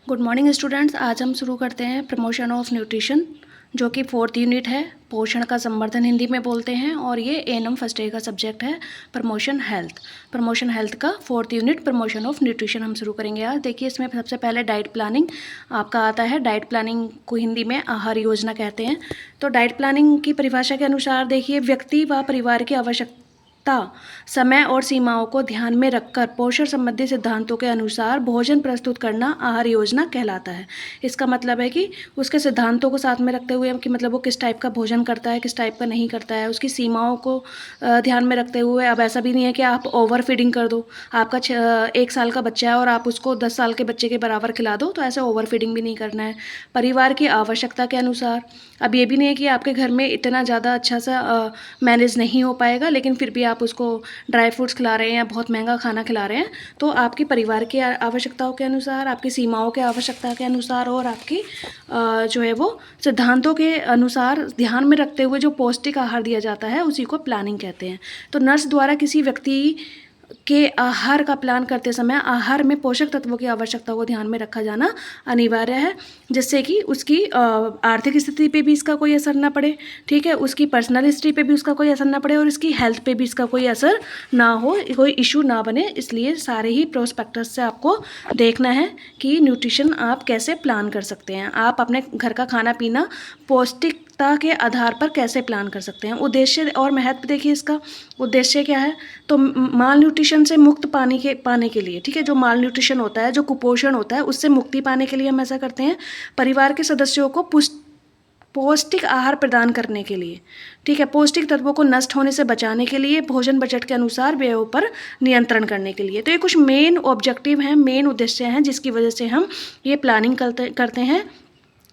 Good morning students. आज हम शुरू करते हैं प्रमोशन ऑफ न्यूट्रिशन, जो कि 4th यूनिट है। पोषण का संवर्धन हिंदी में बोलते हैं और ये एएनएम फर्स्ट ईयर का सब्जेक्ट है। प्रमोशन हेल्थ का 4th unit promotion of nutrition हम शुरू करेंगे आज। देखिए, इसमें सबसे पहले डाइट प्लानिंग आपका आता है। डाइट प्लानिंग को हिंदी में आहार योजना कहते हैं। तो डाइट प्लानिंग की परिभाषा के अनुसार देखिए, व्यक्ति व परिवार की आवश्यकता, समय और सीमाओं को ध्यान में रखकर पोषण संबंधी सिद्धांतों के अनुसार भोजन प्रस्तुत करना आहार योजना कहलाता है। इसका मतलब है कि उसके सिद्धांतों को साथ में रखते हुए कि मतलब वो किस टाइप का भोजन करता है, किस टाइप का नहीं करता है, उसकी सीमाओं को ध्यान में रखते हुए। अब ऐसा भी नहीं है कि आप ओवर फीडिंग कर दो। आपका 1 साल का बच्चा है और आप उसको 10 साल के बच्चे के बराबर खिला दो, तो ऐसे ओवर फीडिंग भी नहीं करना है। परिवार की आवश्यकता के अनुसार, अब ये भी नहीं है कि आपके घर में इतना ज़्यादा अच्छा सा मैनेज नहीं हो पाएगा, लेकिन फिर भी आप उसको ड्राई फ्रूट्स खिला रहे हैं या बहुत महंगा खाना खिला रहे हैं, तो आपकी परिवार की आवश्यकताओं के अनुसार, आपकी सीमाओं के आवश्यकता के अनुसार और आपकी जो है वो सिद्धांतों के अनुसार ध्यान में रखते हुए जो पौष्टिक आहार दिया जाता है, उसी को प्लानिंग कहते हैं। तो नर्स द्वारा किसी व्यक्ति के आहार का प्लान करते समय आहार में पोषक तत्वों की आवश्यकता को ध्यान में रखा जाना अनिवार्य है, जिससे कि उसकी आर्थिक स्थिति पे भी इसका कोई असर ना पड़े, ठीक है, उसकी पर्सनल हिस्ट्री पे भी उसका कोई असर ना पड़े और इसकी हेल्थ पे भी इसका कोई असर ना हो, कोई इशू ना बने। इसलिए सारे ही प्रोस्पेक्टस से आपको देखना है कि न्यूट्रिशन आप कैसे प्लान कर सकते हैं। आप अपने घर का खाना पीना पौष्टिकता के आधार पर कैसे प्लान कर सकते हैं। उद्देश्य और महत्व देखिए, इसका उद्देश्य क्या है, तो माल न्यूट्रिशन से मुक्त पाने के लिए, ठीक है, जो माल न्यूट्रिशन होता है, जो कुपोषण होता है, उससे मुक्ति पाने के लिए हम ऐसा करते हैं। परिवार के सदस्यों को पौष्टिक आहार प्रदान करने के लिए, ठीक है, पौष्टिक तत्वों को नष्ट होने से बचाने के लिए, भोजन बजट के अनुसार व्ययों पर नियंत्रण करने के लिए। तो ये कुछ मेन ऑब्जेक्टिव हैं, मेन उद्देश्य हैं, जिसकी वजह से हम ये प्लानिंग करते हैं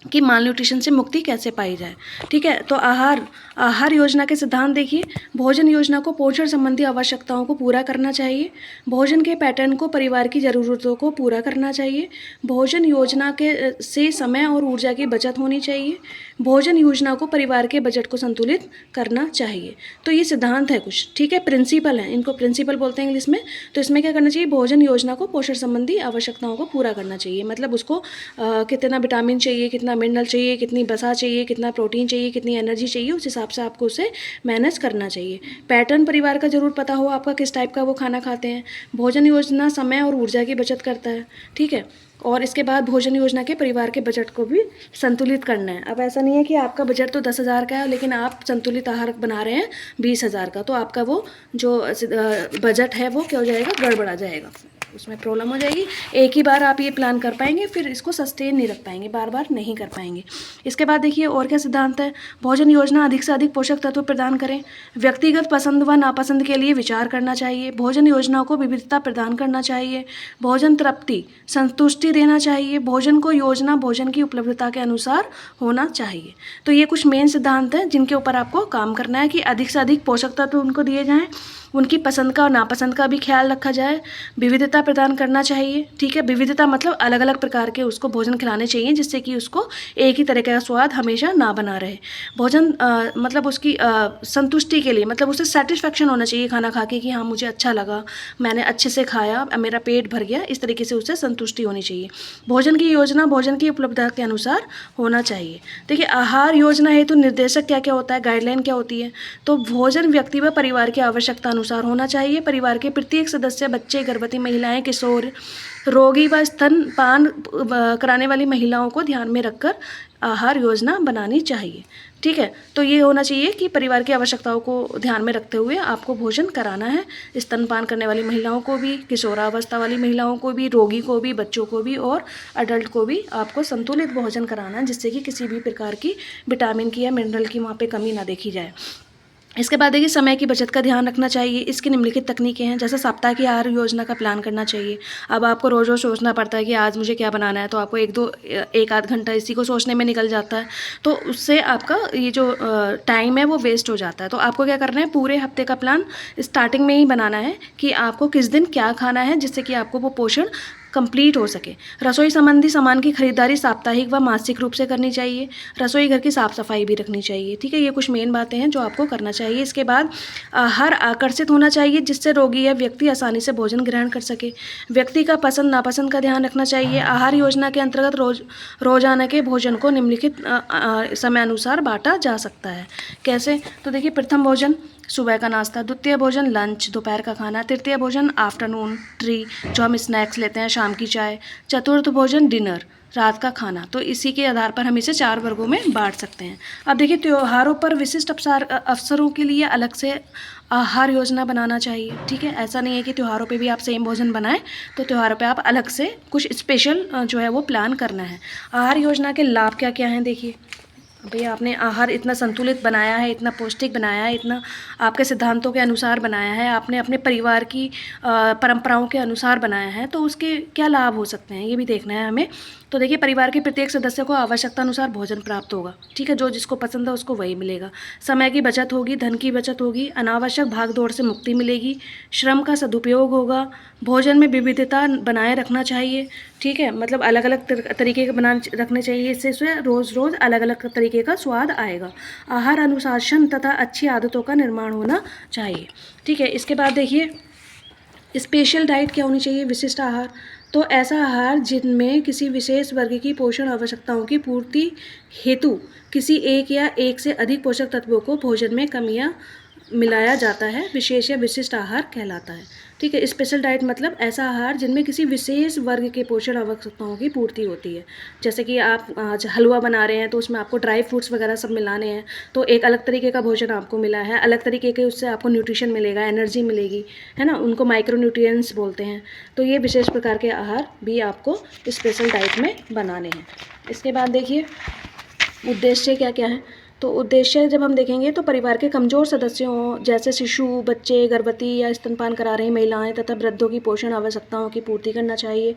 कि माल न्यूट्रिशन से मुक्ति कैसे पाई जाए, ठीक है। तो आहार योजना के सिद्धांत देखिए, भोजन योजना को पोषण संबंधी आवश्यकताओं को पूरा करना चाहिए। भोजन के पैटर्न को परिवार की ज़रूरतों को पूरा करना चाहिए। भोजन योजना के से समय और ऊर्जा की बचत होनी चाहिए। भोजन योजना को परिवार के बजट को संतुलित करना चाहिए। तो ये सिद्धांत है कुछ, ठीक है, प्रिंसिपल हैं, इनको प्रिंसिपल बोलते हैं इंग्लिश में। तो इसमें क्या करना चाहिए, भोजन योजना को पोषण संबंधी आवश्यकताओं को पूरा करना चाहिए। मतलब उसको कितना विटामिन चाहिए, कितना मिनरल चाहिए, कितनी वसा चाहिए, कितना प्रोटीन चाहिए, कितनी एनर्जी चाहिए, उस हिसाब से आपको उसे मैनेज करना चाहिए। पैटर्न परिवार का जरूर पता हो आपका, किस टाइप का वो खाना खाते हैं। भोजन योजना समय और ऊर्जा की बचत करता है, ठीक है। और इसके बाद भोजन योजना के परिवार के बजट को भी संतुलित करना है। अब ऐसा नहीं है कि आपका बजट तो 10,000 का है, लेकिन आप संतुलित आहार बना रहे हैं 20,000 का, तो आपका वो जो बजट है वो क्या हो जाएगा, गड़बड़ा जाएगा, उसमें प्रॉब्लम हो जाएगी। एक ही बार आप ये प्लान कर पाएंगे, फिर इसको सस्टेन नहीं रख पाएंगे, बार बार नहीं कर पाएंगे। इसके बाद देखिए और क्या सिद्धांत है, भोजन योजना अधिक से अधिक पोषक तत्व प्रदान करें। व्यक्तिगत पसंद व नापसंद के लिए विचार करना चाहिए। भोजन योजना को विविधता प्रदान करना चाहिए। भोजन तृप्ति संतुष्टि देना चाहिए। भोजन को योजना भोजन की उपलब्धता के अनुसार होना चाहिए। तो ये कुछ मेन सिद्धांत हैं जिनके ऊपर आपको काम करना है कि अधिक से अधिक पोषक तत्व उनको दिए जाएँ, उनकी पसंद का और नापसंद का भी ख्याल रखा जाए। विविधता प्रदान करना चाहिए, ठीक है, विविधता मतलब अलग अलग प्रकार के उसको भोजन खिलाने चाहिए, जिससे कि उसको एक ही तरह का स्वाद हमेशा ना बना रहे। भोजन मतलब उसकी संतुष्टि के लिए, मतलब उसे सेटिस्फैक्शन होना चाहिए खाना खा के कि हाँ मुझे अच्छा लगा, मैंने अच्छे से खाया, मेरा पेट भर गया, इस तरीके से उसे संतुष्टि होनी चाहिए। भोजन की योजना भोजन की उपलब्धता के अनुसार होना चाहिए। देखिए, आहार योजना हेतु निर्देशक क्या क्या होता है, गाइडलाइन क्या होती है, तो भोजन व्यक्ति व परिवार की आवश्यकता अनुसार होना चाहिए। परिवार के प्रत्येक सदस्य, बच्चे, गर्भवती महिलाएं, किशोर, रोगी व स्तनपान कराने वाली महिलाओं को ध्यान में रखकर आहार योजना बनानी चाहिए, ठीक है। तो ये होना चाहिए कि परिवार की आवश्यकताओं को ध्यान में रखते हुए आपको भोजन कराना है। स्तनपान करने वाली महिलाओं को भी, किशोरावस्था वाली महिलाओं को भी, रोगी को भी, बच्चों को भी और अडल्ट को भी आपको संतुलित भोजन कराना है, जिससे कि किसी भी प्रकार की विटामिन की या मिनरल की वहाँ पे कमी ना देखी जाए। इसके बाद देखिए, समय की बचत का ध्यान रखना चाहिए। इसकी निम्नलिखित तकनीकें हैं, जैसे सप्ताह की आहार योजना का प्लान करना चाहिए। अब आपको रोज़ रोज़ सोचना पड़ता है कि आज मुझे क्या बनाना है, तो आपको एक आध घंटा इसी को सोचने में निकल जाता है, तो उससे आपका ये जो टाइम है वो वेस्ट हो जाता है। तो आपको क्या करना है, पूरे हफ्ते का प्लान स्टार्टिंग में ही बनाना है कि आपको किस दिन क्या खाना है, जिससे कि आपको वो पोषण कंप्लीट हो सके। रसोई संबंधी सामान की खरीदारी साप्ताहिक व मासिक रूप से करनी चाहिए। रसोई घर की साफ सफाई भी रखनी चाहिए। ठीक है, ये कुछ मेन बातें हैं जो आपको करना चाहिए। इसके बाद आहार आकर्षित होना चाहिए जिससे रोगी या व्यक्ति आसानी से भोजन ग्रहण कर सके। व्यक्ति का पसंद नापसंद का ध्यान रखना चाहिए। आहार योजना के अंतर्गत रोजाना के भोजन को निम्नलिखित समय अनुसार बांटा जा सकता है। कैसे? तो देखिए, प्रथम भोजन सुबह का नाश्ता, द्वितीय भोजन लंच दोपहर का खाना, तृतीय भोजन आफ्टरनून ट्री जो हम स्नैक्स लेते हैं शाम की चाय, चतुर्थ भोजन डिनर रात का खाना। तो इसी के आधार पर हम इसे 4 वर्गों में बांट सकते हैं। अब देखिए, त्योहारों पर विशिष्ट अवसरों के लिए अलग से आहार योजना बनाना चाहिए। ठीक है, ऐसा नहीं है कि त्योहारों पे भी आप सेम भोजन बनाएं, तो त्योहारों पे आप अलग से कुछ स्पेशल जो है वो प्लान करना है। आहार योजना के लाभ क्या क्या हैं देखिए। भैया आपने आहार इतना संतुलित बनाया है, इतना पौष्टिक बनाया है, इतना आपके सिद्धांतों के अनुसार बनाया है, आपने अपने परिवार की परंपराओं के अनुसार बनाया है, तो उसके क्या लाभ हो सकते हैं ये भी देखना है हमें। तो देखिए, परिवार के प्रत्येक सदस्य को आवश्यकता अनुसार भोजन प्राप्त होगा। ठीक है, जो जिसको पसंद है उसको वही मिलेगा। समय की बचत होगी, धन की बचत होगी, अनावश्यक भाग दौड़ से मुक्ति मिलेगी, श्रम का सदुपयोग होगा, भोजन में विविधता बनाए रखना चाहिए। ठीक है, मतलब अलग अलग तरीके के बना रखने चाहिए, इससे रोज़ रोज़ अलग अलग तरीके का स्वाद आएगा। आहार अनुशासन तथा अच्छी आदतों का निर्माण होना चाहिए। ठीक है, इसके बाद देखिए, स्पेशल डाइट क्या होनी चाहिए? विशिष्ट आहार। तो ऐसा आहार जिनमें किसी विशेष वर्ग की पोषण आवश्यकताओं की पूर्ति हेतु किसी एक या एक से अधिक पोषक तत्वों को भोजन में कमियां मिलाया जाता है, विशेष या विशिष्ट आहार कहलाता है। ठीक है, स्पेशल डाइट मतलब ऐसा आहार जिनमें किसी विशेष वर्ग के पोषण आवश्यकताओं की पूर्ति होती है। जैसे कि आप आज हलवा बना रहे हैं तो उसमें आपको ड्राई फ्रूट्स वगैरह सब मिलाने हैं, तो एक अलग तरीके का भोजन आपको मिला है, अलग तरीके के उससे आपको न्यूट्रिशन मिलेगा, एनर्जी मिलेगी, है ना, उनको माइक्रो न्यूट्रिएंट्स बोलते हैं। तो ये विशेष प्रकार के आहार भी आपको स्पेशल डाइट में बनाने हैं। इसके बाद देखिए, उद्देश्य क्या क्या है? तो उद्देश्य जब हम देखेंगे तो परिवार के कमज़ोर सदस्यों जैसे शिशु, बच्चे, गर्भवती या स्तनपान करा रही महिलाएं तथा वृद्धों की पोषण आवश्यकताओं की पूर्ति करना चाहिए।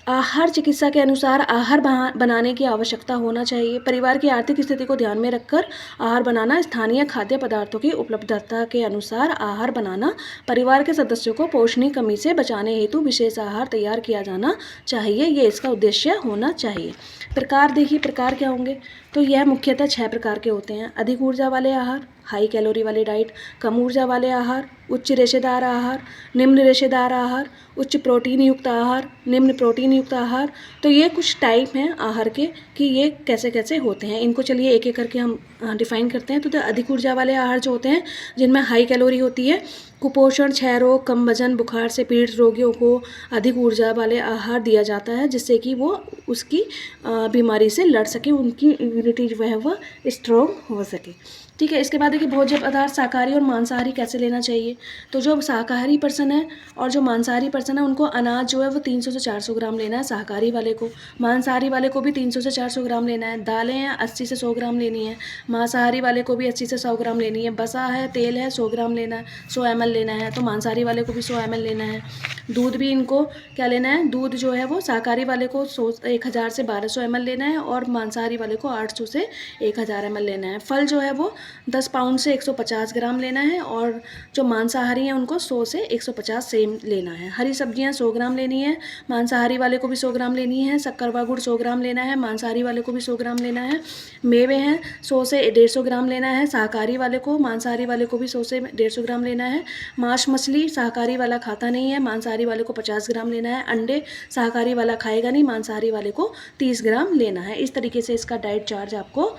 आहार चिकित्सा के अनुसार आहार बनाने की आवश्यकता होना चाहिए। परिवार की आर्थिक स्थिति को ध्यान में रखकर आहार बनाना, स्थानीय खाद्य पदार्थों की उपलब्धता के अनुसार आहार बनाना, परिवार के सदस्यों को पोषणीय कमी से बचाने हेतु विशेष आहार तैयार किया जाना चाहिए। ये इसका उद्देश्य होना चाहिए। प्रकार देखिए, प्रकार क्या होंगे? तो यह मुख्यतः 6 प्रकार के होते हैं। अधिक ऊर्जा वाले आहार, हाई कैलोरी वाले डाइट, कम ऊर्जा वाले आहार, उच्च रेशेदार आहार, निम्न रेशेदार आहार, उच्च प्रोटीन युक्त आहार, निम्न प्रोटीन युक्त आहार। तो ये कुछ टाइप हैं आहार के कि ये कैसे कैसे होते हैं। इनको चलिए एक एक करके हम डिफाइन करते हैं। तो अधिक ऊर्जा वाले आहार जो होते हैं जिनमें हाई कैलोरी होती है, कुपोषण, क्षय रोग, कम वजन, बुखार से पीड़ित रोगियों को अधिक ऊर्जा वाले आहार दिया जाता है जिससे कि वो उसकी बीमारी से लड़ सके, उनकी इम्यूनिटी जो है वह स्ट्रॉन्ग हो सके। ठीक है, इसके बाद देखिए, भोज्य पदार्थ शाकाहारी और मांसाहारी कैसे लेना चाहिए? तो जो शाकाहारी पर्सन है और जो मांसाहारी पर्सन है उनको अनाज जो है वो 300 से 400 ग्राम लेना है। शाकाहारी वाले को, मांसाहारी वाले को भी 300 से 400 ग्राम लेना है। दालें हैं 80 से 100 ग्राम लेनी है। मांसाहारी वाले को भी 80 से 100 ग्राम लेनी है। बसा है, तेल है, 100 ग्राम लेना है, 100 ml लेना है। तो मांसाहारी वाले को भी 100 ml लेना है। दूध भी इनको क्या लेना है? दूध जो है वो शाकाहारी वाले को 1000 से 1200 ml लेना है और मांसाहारी वाले को 800 से 1000 ml लेना है। फल जो है वो 10 पाउंड से 150 ग्राम लेना है और जो मांसाहारी हैं उनको 100 से 150 सेम लेना है। हरी सब्जियां 100 ग्राम लेनी है, मांसाहारी वाले को भी 100 ग्राम लेनी है। शक्कर व गुड़ 100 ग्राम लेना है, मांसाहारी वाले को भी 100 ग्राम लेना है। मेवे हैं 100 से 150 ग्राम लेना है शाकाहारी वाले को, मांसाहारी वाले को भी 100 से 150 ग्राम लेना है। मांस मछली शाकाहारी वाला खाता नहीं है, मांसाहारी वाले को 50 ग्राम लेना है। अंडे शाकाहारी वाला खाएगा नहीं, मांसाहारी वाले को 30 ग्राम लेना है। इस तरीके से इसका डाइट चार्ज आपको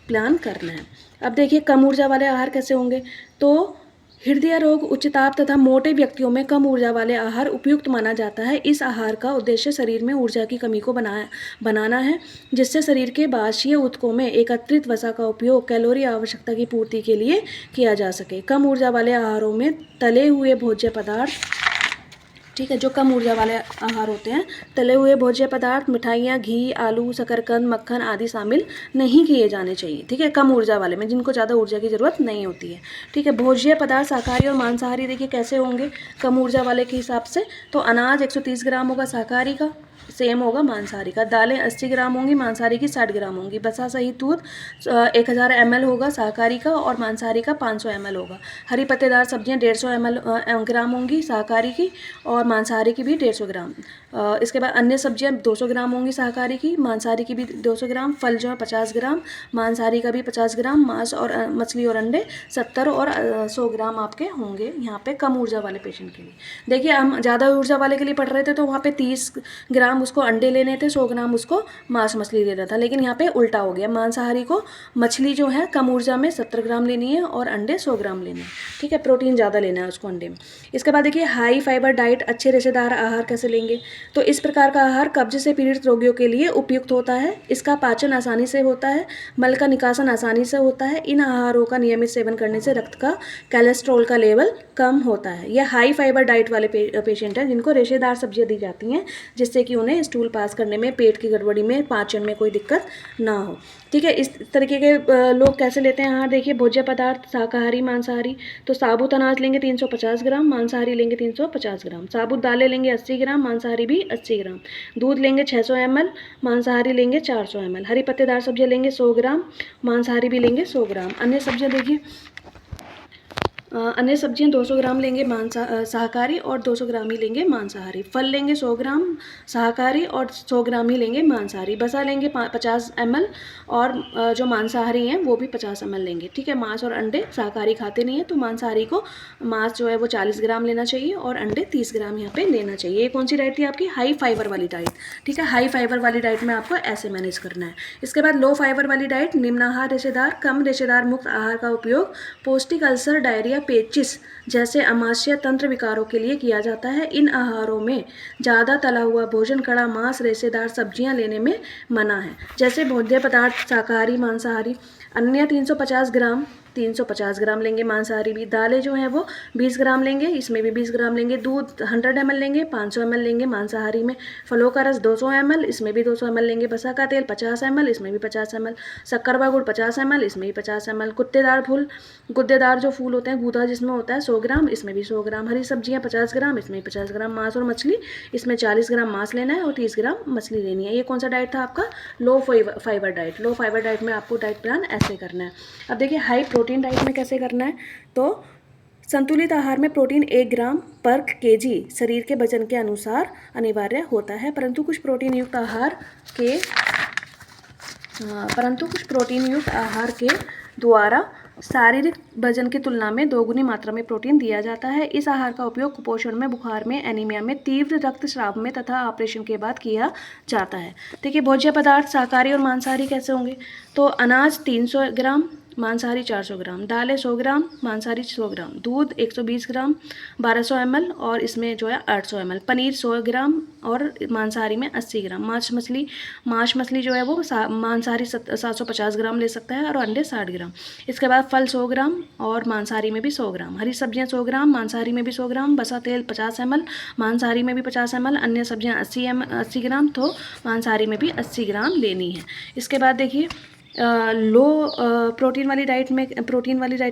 प्लान करना है। अब देखिए, कम ऊर्जा वाले आहार कैसे होंगे? तो हृदय रोग, उच्च ताप तथा मोटे व्यक्तियों में कम ऊर्जा वाले आहार उपयुक्त माना जाता है। इस आहार का उद्देश्य शरीर में ऊर्जा की कमी को बनाना है जिससे शरीर के बाह्य ऊतकों में एकत्रित वसा का उपयोग कैलोरी आवश्यकता की पूर्ति के लिए किया जा सके। कम ऊर्जा वाले आहारों में तले हुए भोज्य पदार्थ, ठीक है, जो कम ऊर्जा वाले आहार होते हैं, तले हुए भोज्य पदार्थ, मिठाइयाँ, घी, आलू, शकरकंद, मक्खन आदि शामिल नहीं किए जाने चाहिए। ठीक है, कम ऊर्जा वाले में, जिनको ज़्यादा ऊर्जा की ज़रूरत नहीं होती है। ठीक है, भोज्य पदार्थ शाकाहारी और मांसाहारी देखिए कैसे होंगे कम ऊर्जा वाले के हिसाब से। तो अनाज 130 ग्राम होगा शाकाहारी का, सेम होगा मांसाहारी का। दालें 80 ग्राम होंगी, मांसाहारी की 60 ग्राम होंगी। बसा सहित दूध 1000 ml होगा शाकाहारी का, और मांसाहारी का 500 ml होगा। हरी पत्तेदार सब्जियां 150 ग्राम होंगी शाकाहारी की, और मांसाहारी की भी 150 ग्राम। इसके बाद अन्य सब्जियां 200 ग्राम होंगी शाकाहारी की, मांसाहारी की भी 200 ग्राम। फल जो है 50 ग्राम, मांसाहारी का भी 50 ग्राम। मांस और मछली और अंडे 70 और 100 ग्राम आपके होंगे यहाँ पे कम ऊर्जा वाले पेशेंट के लिए। देखिए हम ज़्यादा ऊर्जा वाले के लिए पढ़ रहे थे तो वहाँ पे 30 ग्राम उसको अंडे लेने थे, 100 ग्राम उसको मांस मछली लेना था, लेकिन यहाँ पे उल्टा हो गया। मांसाहारी को मछली जो है कम ऊर्जा में 70 ग्राम लेनी है और अंडे 100 ग्राम लेने हैं। ठीक है, प्रोटीन ज़्यादा लेना है उसको अंडे में। इसके बाद देखिए हाई फाइबर डाइट, अच्छे रेशेदार आहार कैसे लेंगे। तो इस प्रकार का आहार कब्ज से पीड़ित रोगियों के लिए उपयुक्त होता है। इसका पाचन आसानी से होता है, मल का निकासन आसानी से होता है। इन आहारों का नियमित सेवन करने से रक्त का कोलेस्ट्रॉल का लेवल कम होता है। यह हाई फाइबर डाइट वाले पेशेंट हैं जिनको रेशेदार सब्जियां दी जाती हैं, जिससे कि उन्हें स्टूल पास करने में, पेट की गड़बड़ी में, पाचन में कोई दिक्कत ना हो। ठीक है, इस तरीके के लोग कैसे लेते हैं आहार देखिए। भोज्य पदार्थ शाकाहारी मांसाहारी, तो साबुत अनाज लेंगे 350 ग्राम, मांसाहारी लेंगे 350 ग्राम। साबुत दालें लेंगे 80 ग्राम, मांसाहारी भी 80 ग्राम। दूध लेंगे 600 ml, मांसाहारी लेंगे 400 ml। हरी पत्तेदार सब्जियां लेंगे 100 ग्राम, मांसाहारी भी लेंगे 100 ग्राम। अन्य सब्जियां देखिए, अन्य सब्जियां 200 ग्राम लेंगे शाकाहारी और 200 ग्राम ही लेंगे मांसाहारी। फल लेंगे 100 ग्राम शाकाहारी और 100 ग्राम ही लेंगे मांसाहारी। बसा लेंगे 50 ml, और जो मांसाहारी हैं वो भी 50 ml लेंगे। ठीक है, मांस और अंडे शाकाहारी खाते नहीं है तो मांसाहारी को मांस जो है वो 40 ग्राम लेना चाहिए और अंडे 30 ग्राम यहाँ पे लेना चाहिए। ये कौन सी डाइट थी आपकी? हाई फाइबर वाली डाइट। ठीक है, हाई फाइबर वाली डाइट में आपको ऐसे मैनेज करना है। इसके बाद लो फाइबर वाली डाइट, निम्न आहार रेशेदार, कम रेशेदार मुक्त आहार का उपयोग पौष्टिक अल्सर, डायरिया, पेचिस जैसे आमाशय तंत्र विकारों के लिए किया जाता है। इन आहारों में ज़्यादा तला हुआ भोजन, कड़ा मांस, रेशेदार सब्जियां लेने में मना है। जैसे भोज्य पदार्थ शाकाहारी मांसाहारी। अन्य 350 ग्राम लेंगे मांसाहारी भी। दालें जो हैं वो 20 ग्राम लेंगे, इसमें भी 20 ग्राम लेंगे। दूध 100 ml लेंगे, 500 ml लेंगे मांसाहारी में। फलों का रस 200 ml, इसमें भी 200 ml लेंगे। बसा का तेल 50 ml, इसमें भी 50 ml। शक्कर व गुड़ 50 ml, इसमें भी 50 ml। गुद्देदार जो फूल होते हैं, गूदा जिसमें होता है, 100 ग्राम, इसमें भी 100 ग्राम। हरी सब्जियां 50 ग्राम, इसमें भी 50 ग्राम। मांस और मछली, इसमें 40 ग्राम मांस लेना है और 30 ग्राम मछली लेनी है। ये कौन सा डाइट था आपका? लो फाइबर डाइट। लो फाइबर डाइट में आपको डाइट प्लान ऐसे करना है। अब देखिए हाई प्रोटीन डाइट में कैसे करना है। तो संतुलित आहार में प्रोटीन 1 ग्राम पर केजी शरीर के वजन के अनुसार अनिवार्य होता है, परंतु कुछ प्रोटीन युक्त आहार के द्वारा शारीरिक वजन की तुलना में दोगुनी मात्रा में प्रोटीन दिया जाता है। इस आहार का उपयोग कुपोषण में, बुखार में, एनीमिया में, तीव्र रक्तस्राव में तथा ऑपरेशन के बाद किया जाता है। देखिए भोज्य पदार्थ शाकाहारी और मांसाहारी कैसे होंगे। तो अनाज 300 ग्राम, मांसाहारी 400 ग्राम। दालें 100 ग्राम, मांसाहारी 100 ग्राम। दूध 120 ग्राम, 1200 ml, और इसमें जो है 800 ml। पनीर 100 ग्राम और मांसाहारी में 80 ग्राम। मांस मछली जो है वो मांसाहारी 750 ग्राम ले सकता है और अंडे 60 ग्राम। इसके बाद फल 100 ग्राम और मांसाहारी में भी 100 ग्राम। हरी सब्जियां 100 ग्राम, मांसाहारी में भी 100 ग्राम। बसा तेल 50 ml, मांसाहारी में भी 50 ml। अन्य सब्जियां 80 ग्राम, तो मांसाहारी में भी 80 ग्राम लेनी है। इसके बाद देखिए लो प्रोटीन वाली डाइट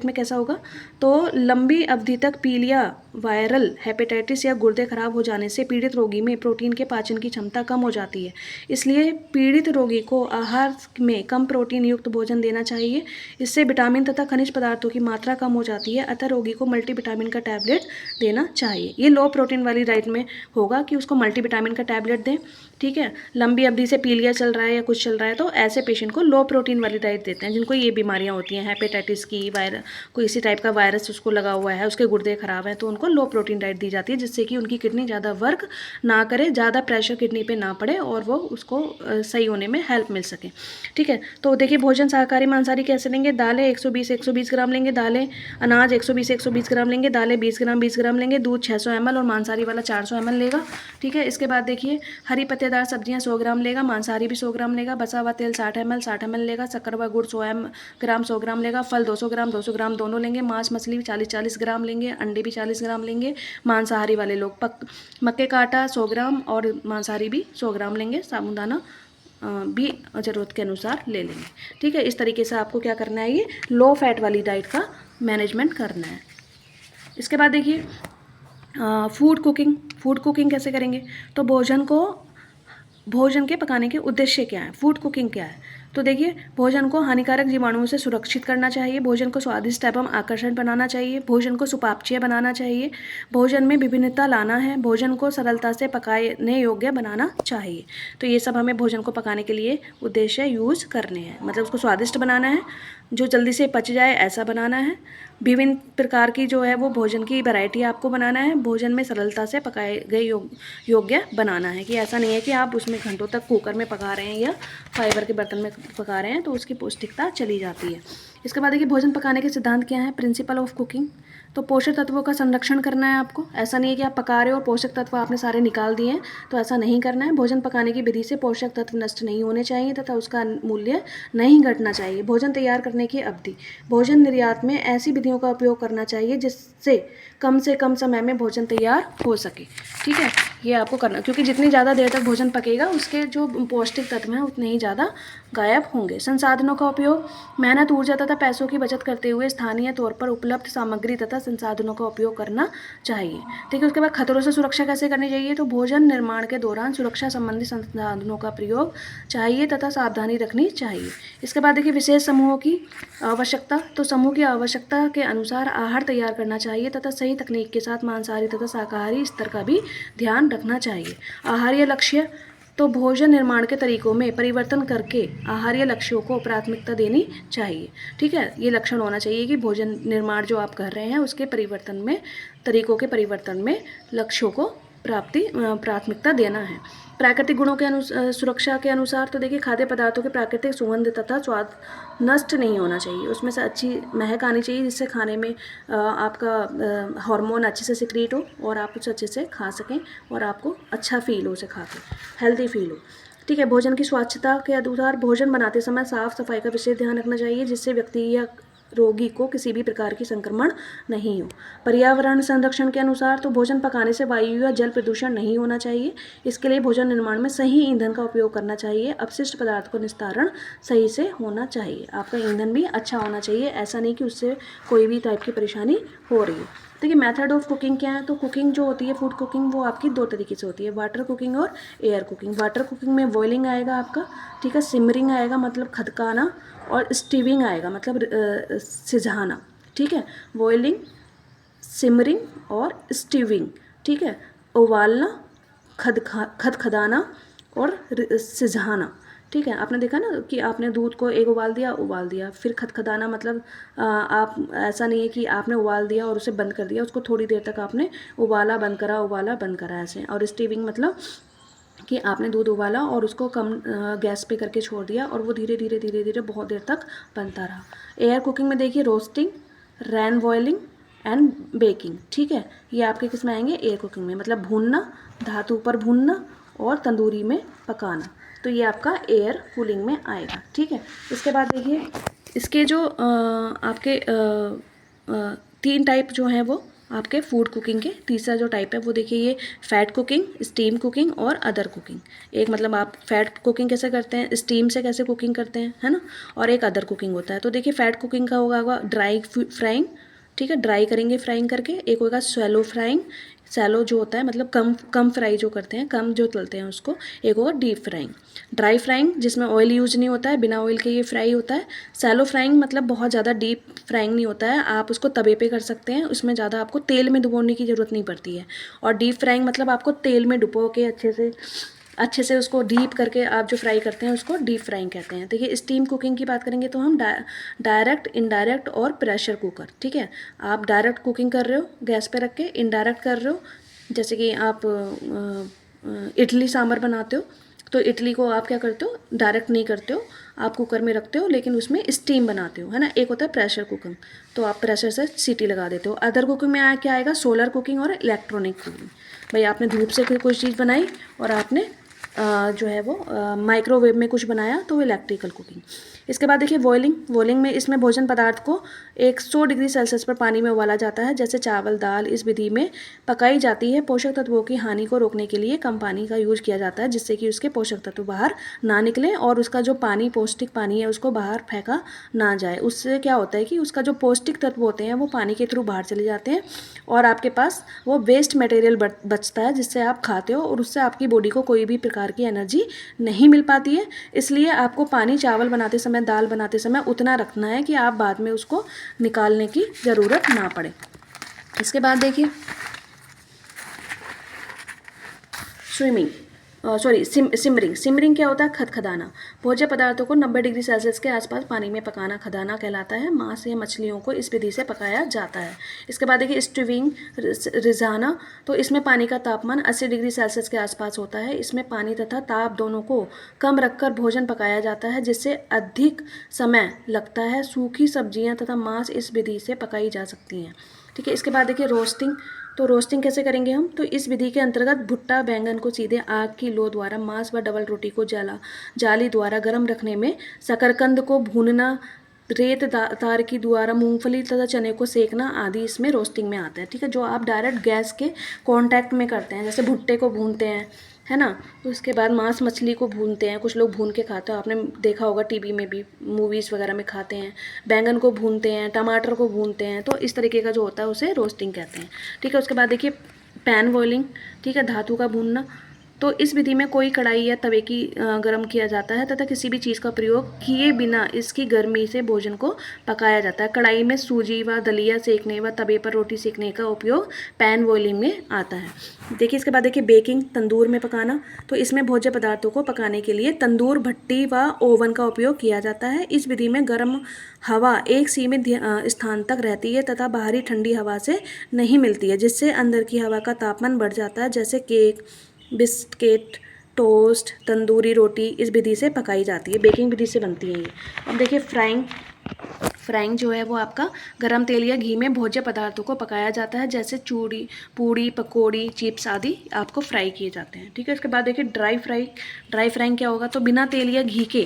में कैसा होगा। तो लंबी अवधि तक पीलिया, वायरल हेपेटाइटिस या गुर्दे खराब हो जाने से पीड़ित रोगी में प्रोटीन के पाचन की क्षमता कम हो जाती है। इसलिए पीड़ित रोगी को आहार में कम प्रोटीन युक्त भोजन देना चाहिए। इससे विटामिन तथा खनिज पदार्थों की मात्रा कम हो जाती है, अतः रोगी को मल्टीविटामिन का टैबलेट देना चाहिए। ये लो प्रोटीन वाली डाइट में होगा कि उसको मल्टीविटामिन का टैबलेट दें। ठीक है, लंबी अवधि से पीलिया चल रहा है या कुछ चल रहा है तो ऐसे पेशेंट को लो प्रोटीन वाली डाइट देते हैं, जिनको ये बीमारियां होती हैं, हेपेटाइटिस की, कोई इसी टाइप का वायरस उसको लगा हुआ है, उसके गुर्दे खराब हैं, तो उनको लो प्रोटीन डाइट दी जाती है, जिससे कि उनकी किडनी ज़्यादा वर्क ना करे, ज़्यादा प्रेशर किडनी पे ना पड़े और वो उसको सही होने में हेल्प मिल सके। ठीक है, तो देखिए भोजन शाकाहारी मांसाहारी कैसे लेंगे। दालें 120 ग्राम लेंगे, दालें अनाज 120 ग्राम लेंगे, दालें 20 ग्राम लेंगे। दूध 600 ml और मांसाहारी वाला 400 ml लेगा। ठीक है, इसके बाद देखिए हरी पत्तेदार सब्जियां 100 ग्राम लेगा, मांसाहारी भी 100 ग्राम लेगा। बसा हुआ तेल 60 ml लेगा। शक्कर व गुड़ 100 ग्राम 100 ग्राम लेगा। फल 200 ग्राम दोनों लेंगे। मांस मछली 40 ग्राम लेंगे, अंडे भी 40 ग्राम लेंगे। मांसाहारी वाले लोग मक्के का आटा 100 ग्राम और मांसाहारी भी 100 ग्राम लेंगे। साबूदाना भी ज़रूरत के अनुसार ले लेंगे। ठीक है, इस तरीके से आपको क्या करना है, ये लो फैट वाली डाइट का मैनेजमेंट करना है। इसके बाद देखिए फूड कुकिंग कैसे करेंगे। तो भोजन को भोजन के पकाने के उद्देश्य क्या है, फूड कुकिंग क्या है। तो देखिए, भोजन को हानिकारक जीवाणुओं से सुरक्षित करना चाहिए, भोजन को स्वादिष्ट एवं आकर्षण बनाना चाहिए, भोजन को सुपाच्य बनाना चाहिए, भोजन में विभिन्नता लाना है, भोजन को सरलता से पकाने योग्य बनाना चाहिए। तो ये सब हमें भोजन को पकाने के लिए उद्देश्य यूज़ करने हैं, मतलब उसको स्वादिष्ट बनाना है, जो जल्दी से पच जाए ऐसा बनाना है, विभिन्न प्रकार की जो है वो भोजन की वैरायटी आपको बनाना है, भोजन में सरलता से पकाए गए योग्य बनाना है, कि ऐसा नहीं है कि आप उसमें घंटों तक कुकर में पका रहे हैं या फाइबर के बर्तन में पका रहे हैं तो उसकी पौष्टिकता चली जाती है। इसके बाद देखिए, भोजन पकाने के सिद्धांत क्या है, प्रिंसिपल ऑफ कुकिंग। तो पोषक तत्वों का संरक्षण करना है आपको, ऐसा नहीं है कि आप पका रहे हो और पोषक तत्व आपने सारे निकाल दिए हैं, तो ऐसा नहीं करना है। भोजन पकाने की विधि से पोषक तत्व नष्ट नहीं होने चाहिए तथा उसका मूल्य नहीं घटना चाहिए। भोजन तैयार करने की अवधि, भोजन निर्यात में ऐसी विधियों का उपयोग करना चाहिए जिससे से कम समय में भोजन तैयार हो सके। ठीक है, ये आपको करना, क्योंकि जितनी ज़्यादा देर तक भोजन पकेगा उसके जो पौष्टिक तत्व हैं उतने ही ज़्यादा गायब होंगे। संसाधनों का उपयोग, मेहनत, ऊर्जा तथा पैसों की बचत करते हुए स्थानीय तौर पर उपलब्ध सामग्री तथा संसाधनों का उपयोग करना चाहिए। ठीक है, उसके बाद खतरों से सुरक्षा कैसे करनी चाहिए। तो भोजन निर्माण के दौरान सुरक्षा संबंधी संसाधनों का प्रयोग चाहिए तथा सावधानी रखनी चाहिए। इसके बाद देखिए, विशेष समूहों की आवश्यकता। तो समूह की आवश्यकता के अनुसार आहार तैयार करना चाहिए तथा सही तकनीक के साथ मांसाहारी तथा शाकाहारी स्तर का भी ध्यान रखना चाहिए। आहारीय लक्ष्य, तो भोजन निर्माण के तरीकों में परिवर्तन करके आहारीय लक्ष्यों को प्राथमिकता देनी चाहिए। ठीक है, ये लक्षण होना चाहिए कि भोजन निर्माण जो आप कर रहे हैं उसके परिवर्तन में, तरीकों के परिवर्तन में लक्ष्यों को प्राथमिकता देना है। प्राकृतिक गुणों के सुरक्षा के अनुसार, तो देखिए, खाद्य पदार्थों के प्राकृतिक सुगंध तथा स्वाद नष्ट नहीं होना चाहिए, उसमें से अच्छी महक आनी चाहिए जिससे खाने में आपका हार्मोन अच्छे से सिक्रीट हो और आप उसे अच्छे से खा सकें और आपको अच्छा फील हो उसे खा के, हेल्दी फील हो। ठीक है, भोजन की स्वच्छता के अनुसार भोजन बनाते समय साफ सफाई का विशेष ध्यान रखना चाहिए जिससे व्यक्ति या रोगी को किसी भी प्रकार की संक्रमण नहीं हो। पर्यावरण संरक्षण के अनुसार, तो भोजन पकाने से वायु या जल प्रदूषण नहीं होना चाहिए। इसके लिए भोजन निर्माण में सही ईंधन का उपयोग करना चाहिए। अपशिष्ट पदार्थ को निस्तारण सही से होना चाहिए। आपका ईंधन भी अच्छा होना चाहिए, ऐसा नहीं कि उससे कोई भी टाइप की परेशानी हो रही है। देखिए, मेथड ऑफ कुकिंग क्या है। तो कुकिंग जो होती है, फूड कुकिंग, वो आपकी दो तरीके से होती है, वाटर कुकिंग और एयर कुकिंग। वाटर कुकिंग में बॉइलिंग आएगा आपका, ठीक है, सिमरिंग आएगा मतलब खदकाना, और स्टीविंग आएगा मतलब सिझाना। ठीक है, बॉइलिंग, सिमरिंग और स्टीविंग। ठीक है, उबालना, खदखदाना और सिझाना। ठीक है, आपने देखा ना कि आपने दूध को एक उबाल दिया, फिर खदखदाना मतलब आप, ऐसा नहीं है कि आपने उबाल दिया और उसे बंद कर दिया, उसको थोड़ी देर तक आपने उबाला बंद करा ऐसे। और स्टीविंग मतलब कि आपने दूध उबाला और उसको कम गैस पे करके छोड़ दिया और वो धीरे धीरे बहुत देर तक बनता रहा। एयर कुकिंग में देखिए, roasting, ran boiling and baking. ठीक है, ये आपके किस में आएंगे, एयर कुकिंग में, मतलब भूनना, धातु पर भूनना और तंदूरी में पकाना, तो ये आपका एयर कूलिंग में आएगा। ठीक है, इसके बाद देखिए, इसके जो आपके 3 टाइप जो हैं वो आपके फूड कुकिंग के, तीसरा जो टाइप है वो देखिए, ये फैट कुकिंग, स्टीम कुकिंग और अदर कुकिंग। एक मतलब आप फैट कुकिंग कैसे करते हैं, स्टीम से कैसे कुकिंग करते हैं, है ना, और एक अदर कुकिंग होता है। तो देखिए, फैट कुकिंग का होगा ड्राई फ्राइंग, ठीक है, ड्राई करेंगे फ्राइंग करके। एक होगा शैलो फ्राइंग, शैलो जो होता है मतलब कम फ्राई जो करते हैं, कम जो तलते हैं उसको। एक होगा डीप फ्राइंग। ड्राई फ्राइंग जिसमें ऑयल यूज नहीं होता है, बिना ऑयल के ये फ्राई होता है। शैलो फ्राइंग मतलब बहुत ज़्यादा डीप फ्राइंग नहीं होता है, आप उसको तवे पे कर सकते हैं, उसमें ज़्यादा आपको तेल में डुबोने की ज़रूरत नहीं पड़ती है। और डीप फ्राइंग मतलब आपको तेल में डुबो के अच्छे से उसको डीप करके आप जो फ्राई करते हैं उसको डीप फ्राइंग कहते हैं। देखिए, स्टीम कुकिंग की बात करेंगे तो हम डायरेक्ट, इनडायरेक्ट और प्रेशर कुकर। ठीक है, आप डायरेक्ट कुकिंग कर रहे हो गैस पे रख के, इनडायरेक्ट कर रहे हो, जैसे कि आप इडली सांभर बनाते हो तो इडली को आप क्या करते हो, डायरेक्ट नहीं करते हो, आप कुकर में रखते हो लेकिन उसमें स्टीम बनाते हो, है ना। एक होता है प्रेशर कुकिंग, तो आप प्रेशर से सीटी लगा देते हो। अदर कुकिंग में क्या आएगा, सोलर कुकिंग और इलेक्ट्रॉनिक कुकिंग। भाई आपने धूप से कोई चीज़ बनाई और आपने जो है वो माइक्रोवेव में कुछ बनाया, तो वो इलेक्ट्रिकल कुकिंग। इसके बाद देखिए, बॉइलिंग में इसमें भोजन पदार्थ को 100 डिग्री सेल्सियस पर पानी में उबाला जाता है, जैसे चावल, दाल। इस विधि में पकाई जाती है। पोषक तत्वों की हानि को रोकने के लिए कम पानी का यूज किया जाता है, जिससे कि उसके पोषक तत्व बाहर ना निकलें और उसका जो पानी, पौष्टिक पानी है, उसको बाहर फेंका ना जाए। उससे क्या होता है कि उसका जो पौष्टिक तत्व होते हैं वो पानी के थ्रू बाहर चले जाते हैं और आपके पास वो वेस्ट मटेरियल बचता है जिससे आप खाते हो और उससे आपकी बॉडी को कोई भी प्रकार प्रकार की एनर्जी नहीं मिल पाती है। इसलिए आपको पानी चावल बनाते समय, दाल बनाते समय उतना रखना है कि आप बाद में उसको निकालने की ज़रूरत ना पड़े। इसके बाद देखिए सिमरिंग। सिमरिंग क्या होता है? खदखदाना। भोज्य पदार्थों को 90 डिग्री सेल्सियस के आसपास पानी में पकाना खदाना कहलाता है। मांस या मछलियों को इस विधि से पकाया जाता है। इसके बाद देखिए स्टीविंग, रिझाना। तो इसमें पानी का तापमान 80 डिग्री सेल्सियस के आसपास होता है। इसमें पानी तथा ताप दोनों को कम रखकर भोजन पकाया जाता है, जिससे अधिक समय लगता है। सूखी सब्जियाँ तथा मांस इस विधि से पकाई जा सकती हैं। ठीक है। इसके बाद देखिए रोस्टिंग। तो रोस्टिंग कैसे करेंगे हम? तो इस विधि के अंतर्गत भुट्टा बैंगन को सीधे आग की लो द्वारा, मांस व डबल रोटी को जाली द्वारा गर्म रखने में, शकरकंद को भूनना, रेत तार की द्वारा मूंगफली तथा चने को सेकना आदि इसमें रोस्टिंग में आता है। ठीक है। जो आप डायरेक्ट गैस के कांटेक्ट में करते हैं, जैसे भुट्टे को भूनते हैं, है ना, तो उसके बाद मांस मछली को भूनते हैं, कुछ लोग भून के खाते हैं, आपने देखा होगा टीवी में भी, मूवीज़ वगैरह में खाते हैं। बैंगन को भूनते हैं, टमाटर को भूनते हैं, तो इस तरीके का जो होता है उसे रोस्टिंग कहते हैं। ठीक है। उसके बाद देखिए पैन बॉइलिंग। ठीक है। धातु का भूनना। तो इस विधि में कोई कढ़ाई या तवे की गर्म किया जाता है तथा किसी भी चीज़ का प्रयोग किए बिना इसकी गर्मी से भोजन को पकाया जाता है। कढ़ाई में सूजी व दलिया सेकने व तवे पर रोटी सेकने का उपयोग पैन बॉइलिंग में आता है। देखिए इसके बाद देखिए बेकिंग, तंदूर में पकाना। तो इसमें भोज्य पदार्थों को पकाने के लिए तंदूर, भट्टी व ओवन का उपयोग किया जाता है। इस विधि में गर्म हवा एक सीमित स्थान तक रहती है तथा बाहरी ठंडी हवा से नहीं मिलती है, जिससे अंदर की हवा का तापमान बढ़ जाता है। जैसे केक, बिस्किट, टोस्ट, तंदूरी रोटी इस विधि से पकाई जाती है, बेकिंग विधि से बनती है ये। अब देखिए फ्राइंग जो है वो आपका गरम तेल या घी में भोज्य पदार्थों को पकाया जाता है, जैसे पूड़ी, पकौड़ी, चिप्स आदि आपको फ्राई किए जाते हैं। ठीक है। इसके बाद देखिए ड्राई फ्राइंग क्या होगा? तो बिना तेल या घी के,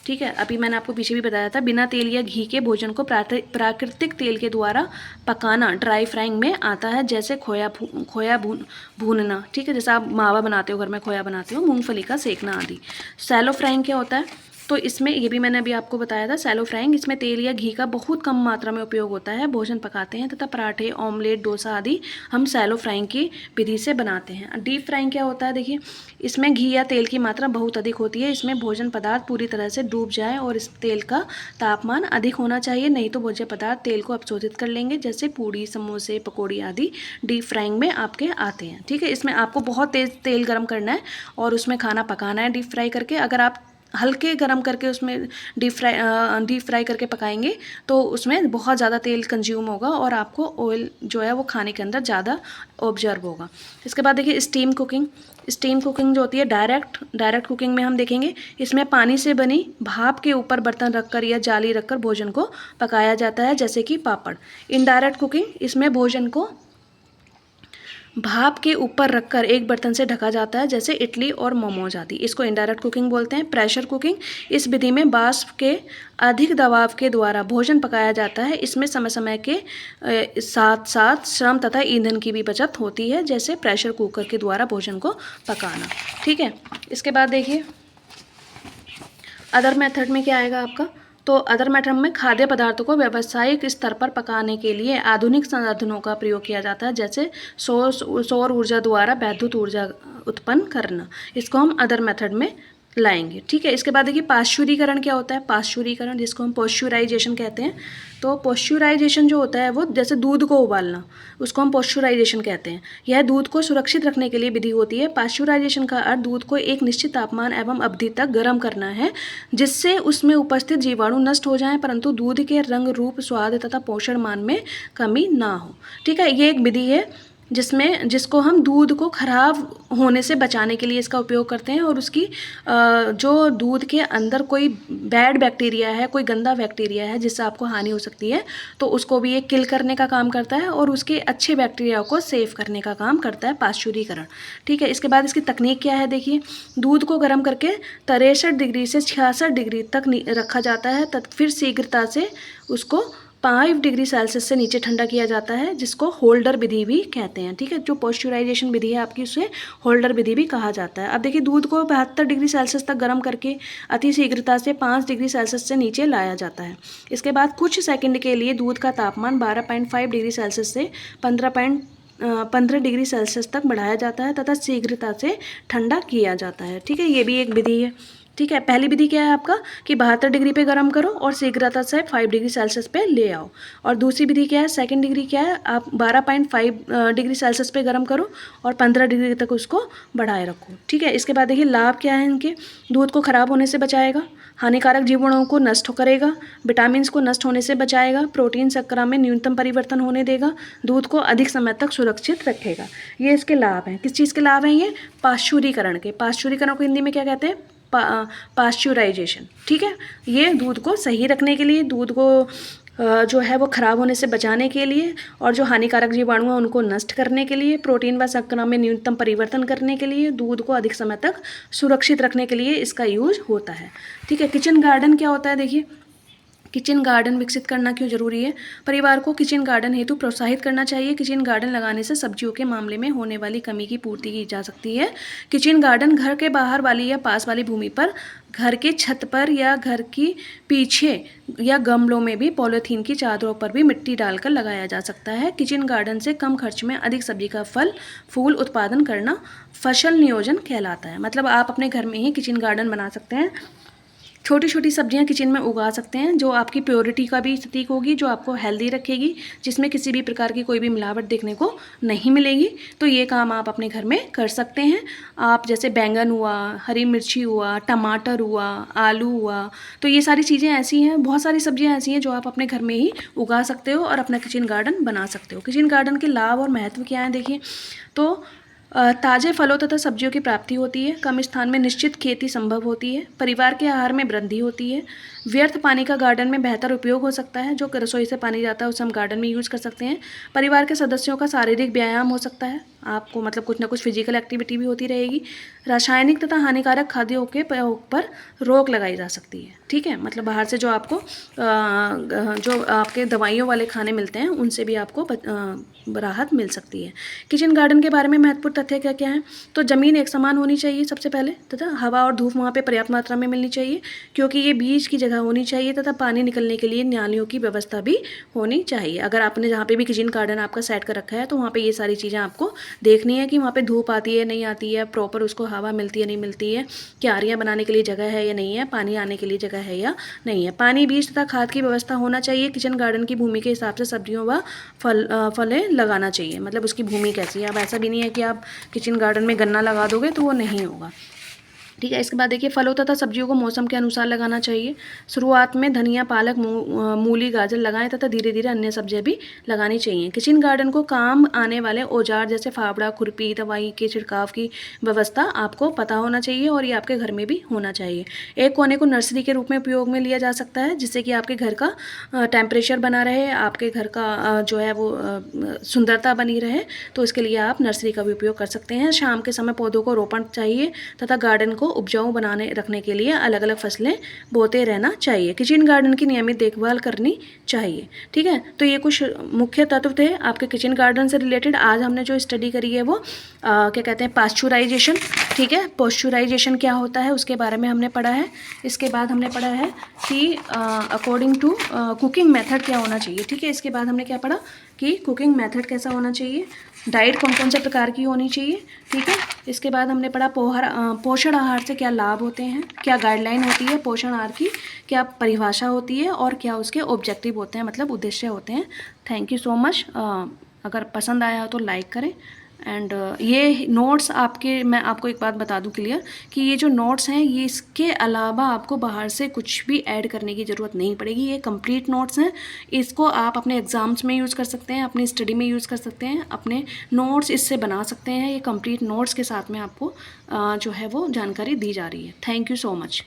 ठीक है, अभी मैंने आपको पीछे भी बताया था, बिना तेल या घी के भोजन को प्राकृतिक तेल के द्वारा पकाना ड्राई फ्राइंग में आता है, जैसे खोया भूनना। ठीक है। जैसे आप मावा बनाते हो, घर में खोया बनाते हो, मूंगफली का सेकना आदि। सैलो फ्राइंग क्या होता है? तो इसमें ये भी मैंने अभी आपको बताया था, सैलो फ्राइंग। इसमें तेल या घी का बहुत कम मात्रा में उपयोग होता है। भोजन पकाते हैं तथा पराठे, ऑमलेट, डोसा आदि हम सैलो फ्राइंग की विधि से बनाते हैं। डीप फ्राइंग क्या होता है? देखिए इसमें घी या तेल की मात्रा बहुत अधिक होती है। इसमें भोजन पदार्थ पूरी तरह से डूब जाए और इस तेल का तापमान अधिक होना चाहिए, नहीं तो भोज्य पदार्थ तेल को अवशोषित कर लेंगे, जैसे पूड़ी, समोसे, पकौड़ी आदि डीप फ्राइंग में आपके आते हैं। ठीक है। इसमें आपको बहुत तेज तेल गर्म करना है और उसमें खाना पकाना है डीप फ्राई करके। अगर आप हल्के गरम करके उसमें डीप फ्राई करके पकाएंगे तो उसमें बहुत ज़्यादा तेल कंज्यूम होगा और आपको ऑयल जो है वो खाने के अंदर ज़्यादा ऑब्जर्व होगा। इसके बाद देखिए स्टीम कुकिंग जो होती है डायरेक्ट कुकिंग में हम देखेंगे, इसमें पानी से बनी भाप के ऊपर बर्तन रखकर या जाली रखकर भोजन को पकाया जाता है, जैसे कि पापड़। इनडायरेक्ट कुकिंग, इसमें भोजन को भाप के ऊपर रखकर एक बर्तन से ढका जाता है, जैसे इडली और मोमोज आदि। इसको इनडायरेक्ट कुकिंग बोलते हैं। प्रेशर कुकिंग, इस विधि में वाष्प के अधिक दबाव के द्वारा भोजन पकाया जाता है। इसमें समय समय के साथ साथ श्रम तथा ईंधन की भी बचत होती है, जैसे प्रेशर कुकर के द्वारा भोजन को पकाना। ठीक है। इसके बाद देखिए अदर मेथड में क्या आएगा आपका? तो अदर मेथड में खाद्य पदार्थों को व्यावसायिक स्तर पर पकाने के लिए आधुनिक संसाधनों का प्रयोग किया जाता है, जैसे सौर ऊर्जा द्वारा वैद्युत ऊर्जा उत्पन्न करना। इसको हम अदर मेथड में लाएंगे। ठीक है। इसके बाद देखिए पाश्चुरीकरण क्या होता है? पाश्चुरीकरण, जिसको हम पॉस्चुराइजेशन कहते हैं। तो पॉस्चुराइजेशन जो होता है वो जैसे दूध को उबालना, उसको हम पॉस्चुराइजेशन कहते हैं। यह दूध को सुरक्षित रखने के लिए विधि होती है। पाश्चुराइजेशन का अर्थ दूध को एक निश्चित तापमान एवं अवधि तक गर्म करना है, जिससे उसमें उपस्थित जीवाणु नष्ट हो जाएं, परंतु दूध के रंग, रूप, स्वाद तथा पोषण मान में कमी ना हो। ठीक है। ये एक विधि है जिसको हम दूध को खराब होने से बचाने के लिए इसका उपयोग करते हैं, और उसकी जो दूध के अंदर कोई बैड बैक्टीरिया है, कोई गंदा बैक्टीरिया है जिससे आपको हानि हो सकती है, तो उसको भी ये किल करने का काम करता है और उसके अच्छे बैक्टीरिया को सेव करने का काम करता है पाश्चुरीकरण। ठीक है। इसके बाद इसकी तकनीक क्या है? देखिए दूध को गर्म करके 63 डिग्री से 66 डिग्री तक रखा जाता है, फिर शीघ्रता से उसको 5 डिग्री सेल्सियस से नीचे ठंडा किया जाता है, जिसको होल्डर विधि भी कहते हैं। ठीक है। जो पॉस्चुराइजेशन विधि है आपकी, उसे होल्डर विधि भी कहा जाता है। अब देखिए दूध को 72 डिग्री सेल्सियस तक गर्म करके अति शीघ्रता से 5 डिग्री सेल्सियस से नीचे लाया जाता है। इसके बाद कुछ सेकंड के लिए दूध का तापमान 12.5 डिग्री सेल्सियस से 15 डिग्री सेल्सियस तक बढ़ाया जाता है तथा शीघ्रता से ठंडा किया जाता है। ठीक है, ये भी एक विधि है। ठीक है, पहली विधि क्या है आपका कि 72 डिग्री पे गर्म करो और शीघ्रता से 5 डिग्री सेल्सियस पे ले आओ। और दूसरी विधि क्या है, सेकंड डिग्री क्या है, आप 12.5 डिग्री सेल्सियस पे गर्म करो और 15 डिग्री तक उसको बढ़ाए रखो। ठीक है, इसके बाद देखिए लाभ क्या है इनके। दूध को खराब होने से बचाएगा, हानिकारक जीवाणुओं को नष्ट करेगा, विटामिन को नष्ट होने से बचाएगा, प्रोटीन शर्करा में न्यूनतम परिवर्तन होने देगा, दूध को अधिक समय तक सुरक्षित रखेगा। ये इसके लाभ हैं। किस चीज़ के लाभ हैं ये? पाश्चुरीकरण के। पाश्चुरीकरण को हिंदी में क्या कहते हैं? पाश्चुराइजेशन। ठीक है, ये दूध को सही रखने के लिए, दूध को जो है वो ख़राब होने से बचाने के लिए और जो हानिकारक जीवाणु हैं उनको नष्ट करने के लिए, प्रोटीन व शर्करा में न्यूनतम परिवर्तन करने के लिए, दूध को अधिक समय तक सुरक्षित रखने के लिए इसका यूज होता है। ठीक है, किचन गार्डन क्या होता है? देखिए, किचन गार्डन विकसित करना क्यों जरूरी है? परिवार को किचन गार्डन हेतु प्रोत्साहित करना चाहिए। किचन गार्डन लगाने से सब्जियों के मामले में होने वाली कमी की पूर्ति की जा सकती है। किचन गार्डन घर के बाहर वाली या पास वाली भूमि पर, घर के छत पर या घर की पीछे या गमलों में भी पॉलीथीन की चादरों पर भी मिट्टी डालकर लगाया जा सकता है। किचन गार्डन से कम खर्च में अधिक सब्जी का फल फूल उत्पादन करना फसल नियोजन कहलाता है। मतलब आप अपने घर में ही किचन गार्डन बना सकते हैं, छोटी छोटी सब्जियां किचन में उगा सकते हैं, जो आपकी प्योरिटी का भी प्रतीक होगी, जो आपको हेल्दी रखेगी, जिसमें किसी भी प्रकार की कोई भी मिलावट देखने को नहीं मिलेगी। तो ये काम आप अपने घर में कर सकते हैं। आप जैसे बैंगन हुआ, हरी मिर्ची हुआ, टमाटर हुआ, आलू हुआ, तो ये सारी चीज़ें ऐसी हैं, बहुत सारी सब्जियां ऐसी हैं जो आप अपने घर में ही उगा सकते हो और अपना किचन गार्डन बना सकते हो। किचन गार्डन के लाभ और महत्व क्या हैं देखिए, तो ताज़े फलों तथा सब्जियों की प्राप्ति होती है, कम स्थान में निश्चित खेती संभव होती है, परिवार के आहार में वृद्धि होती है, व्यर्थ पानी का गार्डन में बेहतर उपयोग हो सकता है, जो रसोई से पानी जाता है उसे हम गार्डन में यूज़ कर सकते हैं, परिवार के सदस्यों का शारीरिक व्यायाम हो सकता है, आपको मतलब कुछ ना कुछ फिजिकल एक्टिविटी भी होती रहेगी, रासायनिक तथा हानिकारक खाद्यों के प्रयोग पर रोक लगाई जा सकती है। ठीक है, मतलब बाहर से जो आपको जो आपके दवाइयों वाले खाने मिलते हैं उनसे भी आपको राहत मिल सकती है। किचन गार्डन के बारे में महत्वपूर्ण तथ्य क्या क्या है? तो ज़मीन एक समान होनी चाहिए सबसे पहले, तथा हवा और धूप वहाँ पे पर्याप्त मात्रा में मिलनी चाहिए, क्योंकि ये बीज की जगह होनी चाहिए, तथा पानी निकलने के लिए नालियों की व्यवस्था भी होनी चाहिए। अगर आपने जहाँ पे भी किचन गार्डन आपका सेट कर रखा है तो वहाँ पे ये सारी चीज़ें आपको देखनी है कि वहाँ पे धूप आती है नहीं आती है, प्रॉपर उसको हवा मिलती है नहीं मिलती है, क्यारियाँ बनाने के लिए जगह है या नहीं है, पानी आने के लिए जगह है या नहीं है, पानी बीज तथा खाद की व्यवस्था होना चाहिए। किचन गार्डन की भूमि के हिसाब से सब्जियों व फलें लगाना चाहिए, मतलब उसकी भूमि कैसी है। अब ऐसा भी नहीं है कि आप किचन गार्डन में गन्ना लगा दोगे तो वो नहीं होगा। ठीक है, इसके बाद देखिए फलों तथा सब्जियों को मौसम के अनुसार लगाना चाहिए। शुरुआत में धनिया, पालक, मूली, गाजर लगाएं तथा धीरे धीरे अन्य सब्जियां भी लगानी चाहिए। किचन गार्डन को काम आने वाले औजार जैसे फावड़ा, खुरपी, दवाई के छिड़काव की व्यवस्था आपको पता होना चाहिए और ये आपके घर में भी होना चाहिए। एक कोने को नर्सरी के रूप में उपयोग में लिया जा सकता है, जिससे कि आपके घर का टेम्परेचर बना रहे, आपके घर का जो है वो सुंदरता बनी रहे, तो इसके लिए आप नर्सरी का भी उपयोग कर सकते हैं। शाम के समय पौधों को रोपण चाहिए तथा गार्डन को उपजाऊ बनाने रखने के लिए अलग अलग फसलें बोते रहना चाहिए। किचन गार्डन की नियमित देखभाल करनी चाहिए। ठीक है, तो ये कुछ मुख्य तत्व थे आपके किचन गार्डन से रिलेटेड। आज हमने जो स्टडी करी है वो क्या कहते हैं, पाश्चुराइजेशन। ठीक है, पाश्चुराइजेशन क्या होता है उसके बारे में हमने पढ़ा है। इसके बाद हमने पढ़ा है कि अकॉर्डिंग टू कुकिंग मेथड क्या होना चाहिए। ठीक है, इसके बाद हमने क्या पढ़ा कि कुकिंग मेथड कैसा होना चाहिए, डाइट कौन कौन से प्रकार की होनी चाहिए। ठीक है, इसके बाद हमने पढ़ा पोषण आहार से क्या लाभ होते हैं, क्या गाइडलाइन होती है पोषण आहार की, क्या परिभाषा होती है और क्या उसके ऑब्जेक्टिव होते हैं, मतलब उद्देश्य होते हैं। Thank you so much. अगर पसंद आया हो तो लाइक करें। एंड ये नोट्स आपके, मैं आपको एक बात बता दूं क्लियर कि ये जो नोट्स हैं ये इसके अलावा आपको बाहर से कुछ भी ऐड करने की ज़रूरत नहीं पड़ेगी। ये कंप्लीट नोट्स हैं, इसको आप अपने एग्ज़ाम्स में यूज़ कर सकते हैं, अपनी स्टडी में यूज़ कर सकते हैं, अपने नोट्स इससे बना सकते हैं। ये कंप्लीट नोट्स के साथ में आपको जो है वो जानकारी दी जा रही है। Thank you so much.